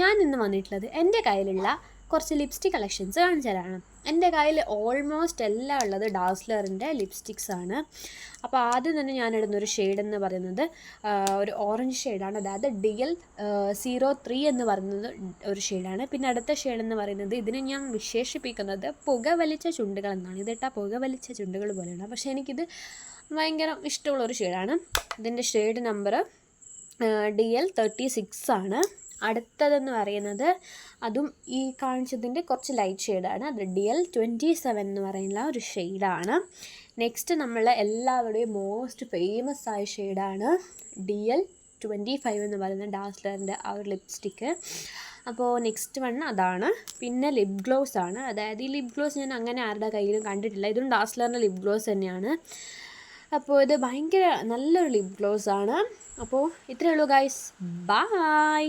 ഞാൻ ഇന്ന് വന്നിട്ടുള്ളത് എൻ്റെ കയ്യിലുള്ള കുറച്ച് ലിപ്സ്റ്റിക് കളക്ഷൻസ് കാണിച്ചു തരാണ്. എൻ്റെ കയ്യിൽ ഓൾമോസ്റ്റ് എല്ലാം ഉള്ളത് ഡാസ്ലറിൻ്റെ ലിപ്സ്റ്റിക്സ് ആണ്. അപ്പോൾ ആദ്യം തന്നെ ഞാൻ ഇടുന്നൊരു ഷെയ്ഡ് എന്ന് പറയുന്നത് ഒരു ഓറഞ്ച് ഷെയ്ഡാണ്, അതായത് DL03 എന്ന് പറയുന്നത് ഒരു ഷെയ്ഡാണ്. പിന്നെ അടുത്ത ഷെയ്ഡ് എന്ന് പറയുന്നത്, ഇതിനെ ഞാൻ വിശേഷിപ്പിക്കുന്നത് പുകവലിച്ച ചുണ്ടുകൾ എന്നാണ്. ഇതിട്ടാൽ പുകവലിച്ച ചുണ്ടുകൾ പോലെയാണ്, പക്ഷേ എനിക്കിത് ഭയങ്കര ഇഷ്ടമുള്ളൊരു ഷെയ്ഡാണ്. ഇതിൻ്റെ ഷെയ്ഡ് നമ്പർ DL36 ആണ്. അടുത്തതെന്ന് പറയുന്നത് അതും ഈ കാണിച്ചതിൻ്റെ കുറച്ച് ലൈറ്റ് ഷെയ്ഡാണ്. അത് DL27 എന്ന് പറയുന്ന ഒരു ഷെയ്ഡാണ്. നെക്സ്റ്റ് നമ്മൾ എല്ലാവരുടെയും മോസ്റ്റ് ഫേമസ് ആയ ഷെയ്ഡാണ് DL25 എന്ന് പറയുന്ന ഡാസ്ലറിൻ്റെ ആ ഒരു ലിപ്സ്റ്റിക്ക്. അപ്പോൾ നെക്സ്റ്റ് വൺ അതാണ്. പിന്നെ ലിപ് ഗ്ലോസ് ആണ്. അതായത് ഈ ലിപ് ഗ്ലോസ് ഞാൻ അങ്ങനെ ആരുടെ കയ്യിലും കണ്ടിട്ടില്ല. ഇതും ഡാസ്ലറിൻ്റെ ലിപ് ഗ്ലോസ് തന്നെയാണ്. അപ്പോൾ ഇത് ഭയങ്കര നല്ലൊരു ലിപ് ഗ്ലോസ് ആണ്. അപ്പോൾ ഇത്രയേ ഉള്ളൂ ഗൈസ്, ബൈ.